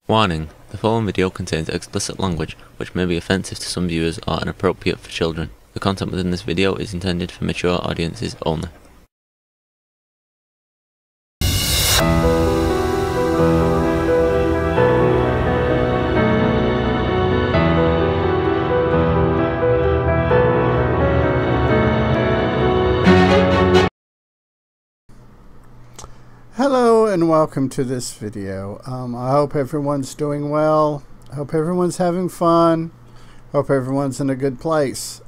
Warning: the following video contains explicit language which may be offensive to some viewers or inappropriate for children. The content within this video is intended for mature audiences only. Hello and welcome to this video. I hope everyone's doing well. I hope everyone's having fun. Hope everyone's in a good place.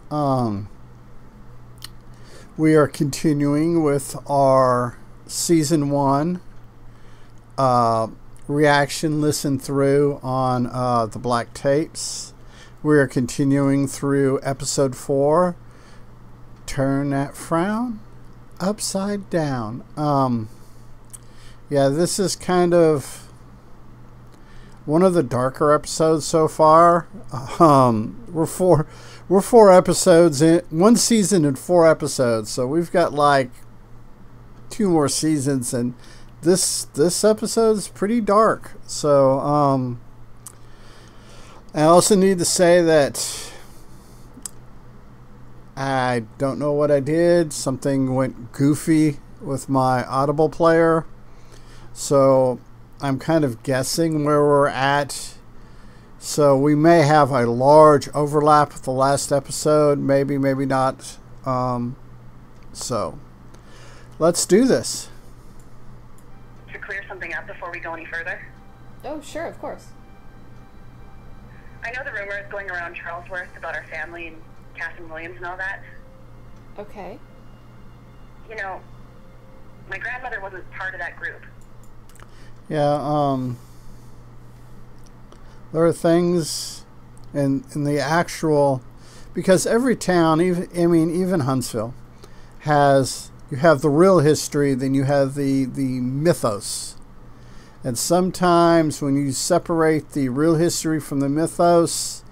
We are continuing with our season 1 reaction listen through on the black tapes. We are continuing through episode 4, Turn That Frown Upside Down. Yeah, this is kind of one of the darker episodes so far. We're four episodes in, one season and 4 episodes, so we've got like 2 more seasons, and this episode is pretty dark. So I also need to say that I don't know what I did. Something went goofy with my Audible player. So I'm kind of guessing where we're at. So we may have a large overlap with the last episode. Maybe, maybe not. So let's do this. To clear something up before we go any further. Oh, sure, of course. I know the rumor is going around Charlesworth about our family and Catherine Williams and all that. Okay. You know, my grandmother wasn't part of that group. Yeah, there are things in the actual, because every town, even Huntsville, you have the real history, then you have the mythos. And sometimes when you separate the real history from the mythos,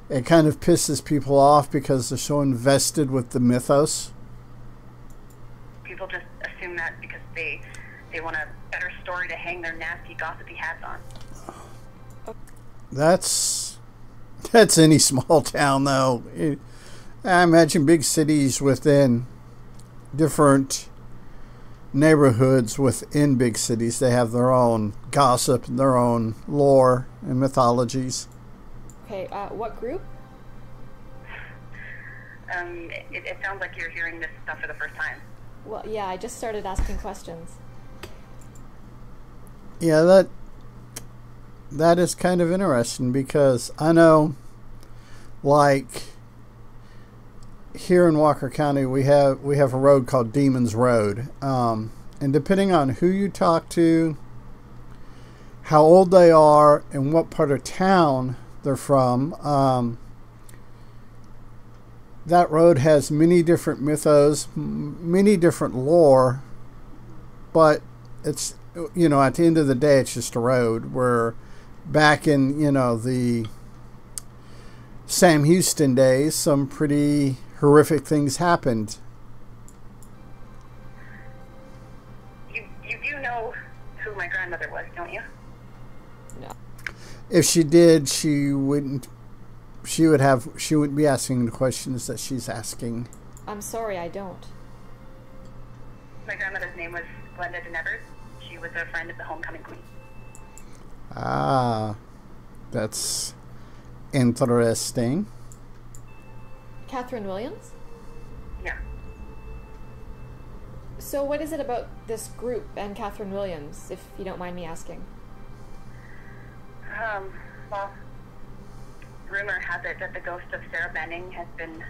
it kind of pisses people off because they're so invested with the mythos. People just assume that because they want a better story to hang their nasty, gossipy hats on. That's any small town, though. I imagine big cities within different neighborhoods within big cities, they have their own gossip and their own lore and mythologies. Okay, what group? It sounds like you're hearing this stuff for the first time. Well, yeah, I just started asking questions. Yeah, that is kind of interesting, because I know, like, here in Walker County we have a road called Demon's Road, and depending on who you talk to, how old they are, and what part of town they're from, that road has many different mythos, many different lore, but it's, you know, at the end of the day, it's just a road. Where back in, you know, the Sam Houston days, some pretty horrific things happened. You do know who my grandmother was, don't you? No. If she did, she wouldn't be asking the questions that she's asking. I'm sorry, I don't. My grandmother's name was Glenda DeNevers. She was a friend of the homecoming queen. Ah, that's interesting. Catherine Williams? Yeah. So what is it about this group and Catherine Williams, if you don't mind me asking? Well, rumor has it that the ghost of Sarah Benning has been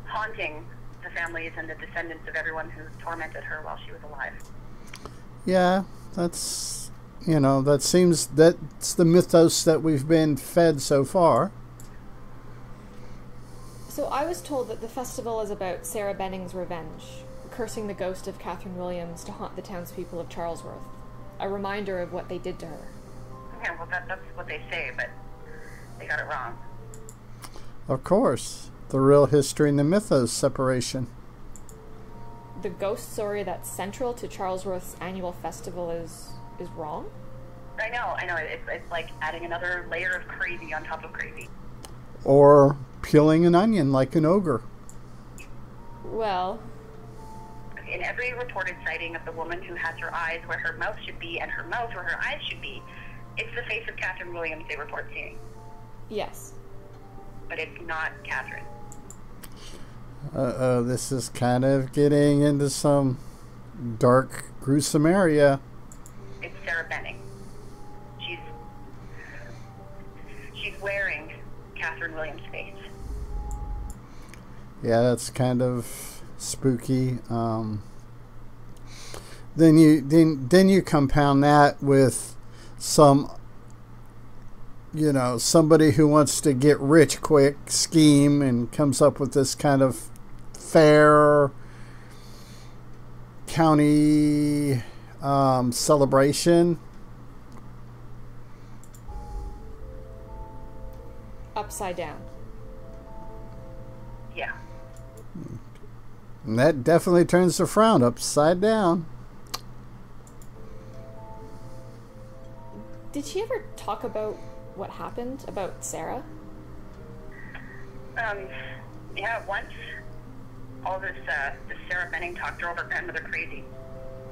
haunting the families and the descendants of everyone who tormented her while she was alive. Yeah, that's, you know, that's the mythos that we've been fed so far. So I was told that the festival is about Sarah Benning's revenge, cursing the ghost of Catherine Williams to haunt the townspeople of Charlesworth, a reminder of what they did to her. Yeah, well, that's what they say, but they got it wrong. Of course, the real history and the mythos separation. The ghost story that's central to Charlesworth's annual festival is wrong? I know. It's like adding another layer of crazy on top of crazy. Or peeling an onion like an ogre. Well, In every reported sighting of the woman who has her eyes where her mouth should be and her mouth where her eyes should be, it's the face of Catherine Williams they report seeing. yes. But it's not Catherine. Uh-oh, this is kind of getting into some dark, gruesome area. It's Sarah Benning. She's wearing Catherine Williams' face. Yeah, that's kind of spooky. Then you compound that with some, somebody who wants to get rich quick scheme and comes up with this kind of fair county celebration. Upside down. Yeah. And that definitely turns the Frown upside down. Did she ever talk about what happened about Sarah? Yeah, once all this Sarah Benning talk drove her grandmother crazy.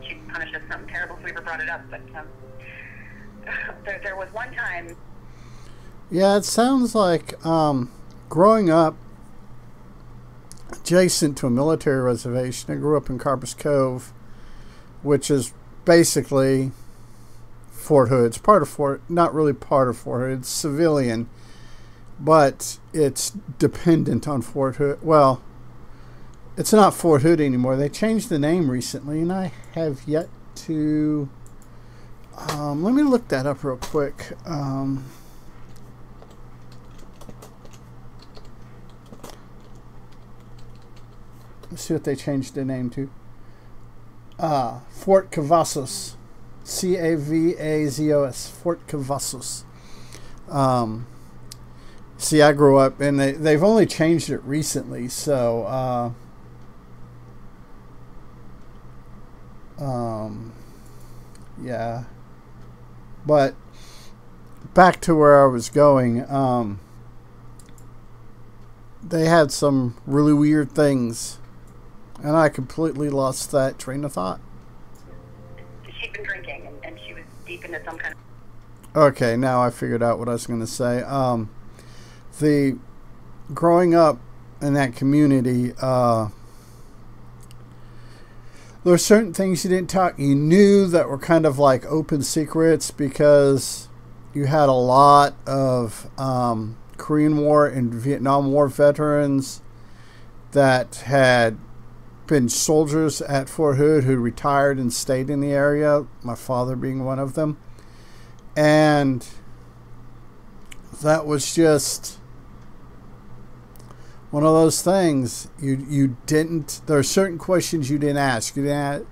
She'd punish us something terrible if we ever brought it up, but there was one time. Yeah, it sounds like growing up adjacent to a military reservation. I grew up in Carpus Cove, which is basically Fort Hood. It's part of not really part of Fort Hood. It's civilian, but it's dependent on Fort Hood. Well, it's not Fort Hood anymore. They changed the name recently, and I have yet to... let me look that up real quick. Let's see what they changed the name to. Fort Cavazos. Cavazos. Fort Cavazos. See, I grew up, and they've only changed it recently, so... yeah. But back to where I was going, they had some really weird things, and I completely lost that train of thought. She'd been drinking, and she was deep into some kind of... Okay, now I figured out what I was going to say. The growing up in that community, there were certain things you didn't talk. You knew that were kind of like open secrets because you had a lot of Korean War and Vietnam War veterans that had been soldiers at Fort Hood who retired and stayed in the area, my father being one of them. And that was just one of those things. You didn't, there are certain questions you didn't ask. You didn't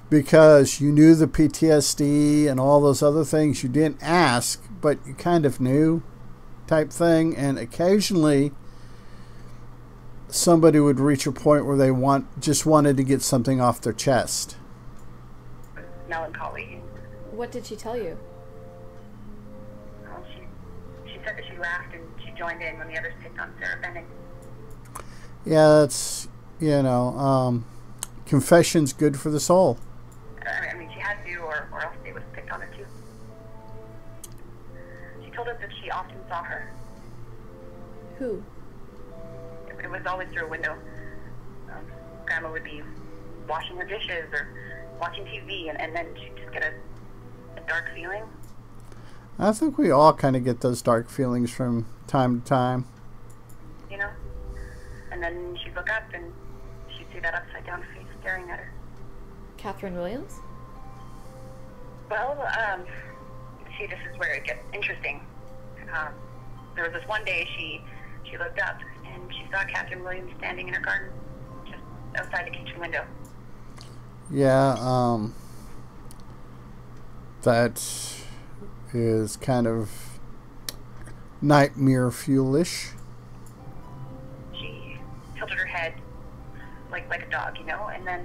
because you knew the PTSD and all those other things. You didn't ask, but you kind of knew, type thing. And occasionally somebody would reach a point where they just wanted to get something off their chest. melancholy. What did she tell you? Well, she said that she laughed and she joined in when the others picked on Sarah Benning. Yeah, that's, confession's good for the soul. I mean, she had to, or else they would have picked on her too. She told us that she often saw her. Who? It was always through a window. Grandma would be washing her dishes or watching TV, and then she'd just get a dark feeling. I think we all kind of get those dark feelings from time to time. You know? And then she'd look up and she'd see that upside down face staring at her. Catherine Williams? Well, see, this is where it gets interesting. There was this one day she looked up and she saw Catherine Williams standing in her garden, just outside the kitchen window. Yeah, that is kind of nightmare fuelish. She tilted her head like a dog, and then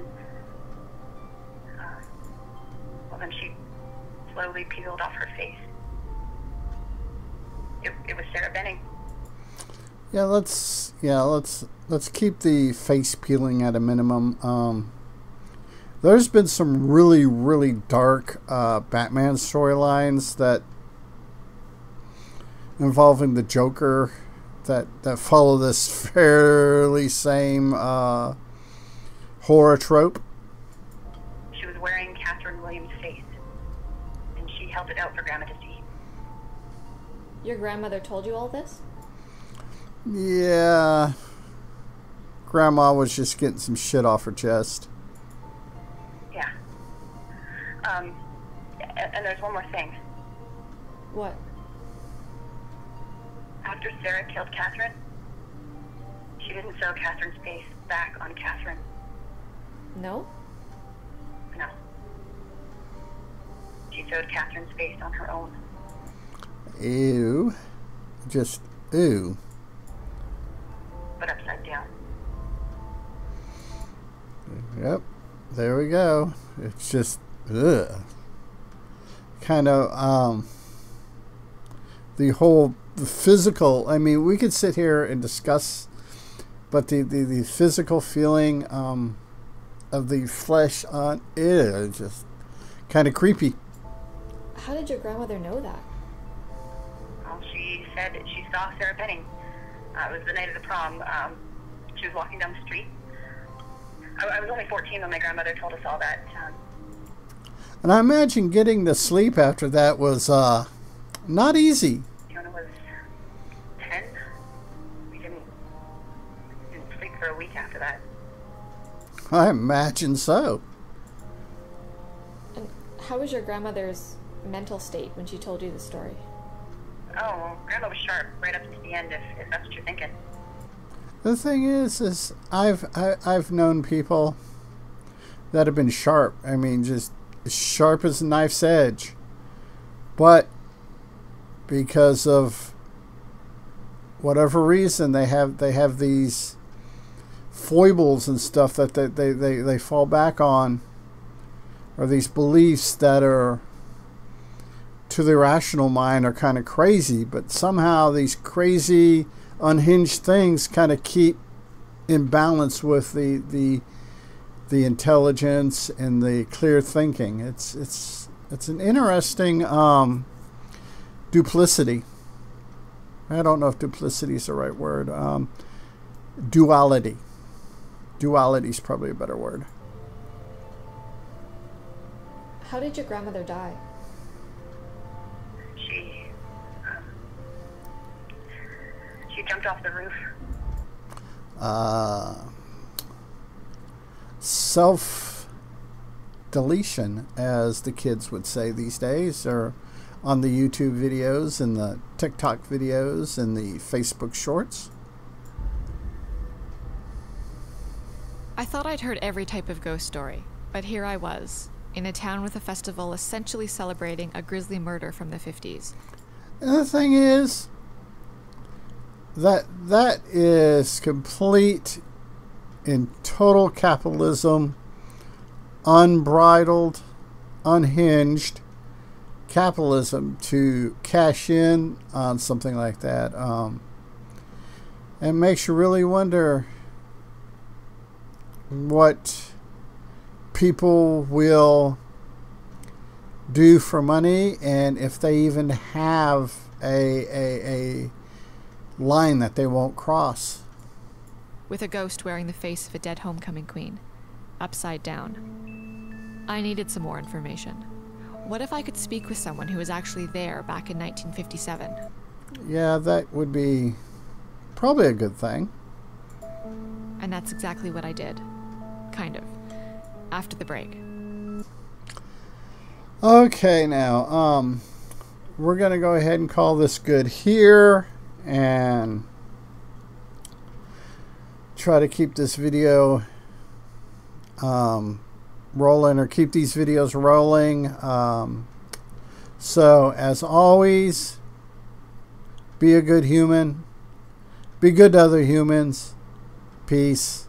she slowly peeled off her face. It was Sarah Benning. Yeah, let's keep the face peeling at a minimum. There's been some really, really dark Batman storylines that involving the Joker that follow this fairly same horror trope. She was wearing Catherine Williams' face, and she held it out for Grandma to see. Your grandmother told you all this? Yeah. Grandma was just getting some shit off her chest. Yeah. And there's one more thing. What? After Sarah killed Catherine, she didn't sew Catherine's face back on Catherine. No? No. She sewed Catherine's face on her own. Ew. Just ew. But upside down. Yep. There we go. It's just ugh. Kind of the physical, I mean, we could sit here and discuss, but the physical feeling of the flesh on it is just kind of creepy. How did your grandmother know that? Well, she said that she saw Sarah Benning. It was the night of the prom. She was walking down the street. I was only 14 when my grandmother told us all that. And I imagine getting to sleep after that was not easy. Fiona was 10. We didn't sleep for a week after that. I imagine so. And how was your grandmother's mental state when she told you the story? Oh, well, Grandma was sharp right up to the end, if that's what you're thinking. The thing is I've known people that have been sharp. I mean, just as sharp as a knife's edge. But because of whatever reason, they have these foibles and stuff that they fall back on, or these beliefs that are, to the rational mind, are kind of crazy, but somehow these crazy, unhinged things kind of keep in balance with the intelligence and the clear thinking. It's an interesting duplicity. I don't know if duplicity is the right word. Duality. Duality is probably a better word. How did your grandmother die? She jumped off the roof. Self-deletion, as the kids would say these days, or on the YouTube videos and the TikTok videos and the Facebook shorts. I thought I'd heard every type of ghost story, but here I was, in a town with a festival essentially celebrating a grisly murder from the 50s. And the thing is, that is complete and total capitalism, unbridled, unhinged capitalism to cash in on something like that. And makes you really wonder what people will do for money, and if they even have a line that they won't cross. With a ghost wearing the face of a dead homecoming queen, upside down. I needed some more information. What if I could speak with someone who was actually there back in 1957? Yeah, that would be probably a good thing. And that's exactly what I did. Kind of. After the break. Okay, now, we're going to go ahead and call this good here and try to keep this video rolling, or keep these videos rolling. So, as always, be a good human. Be good to other humans. Peace.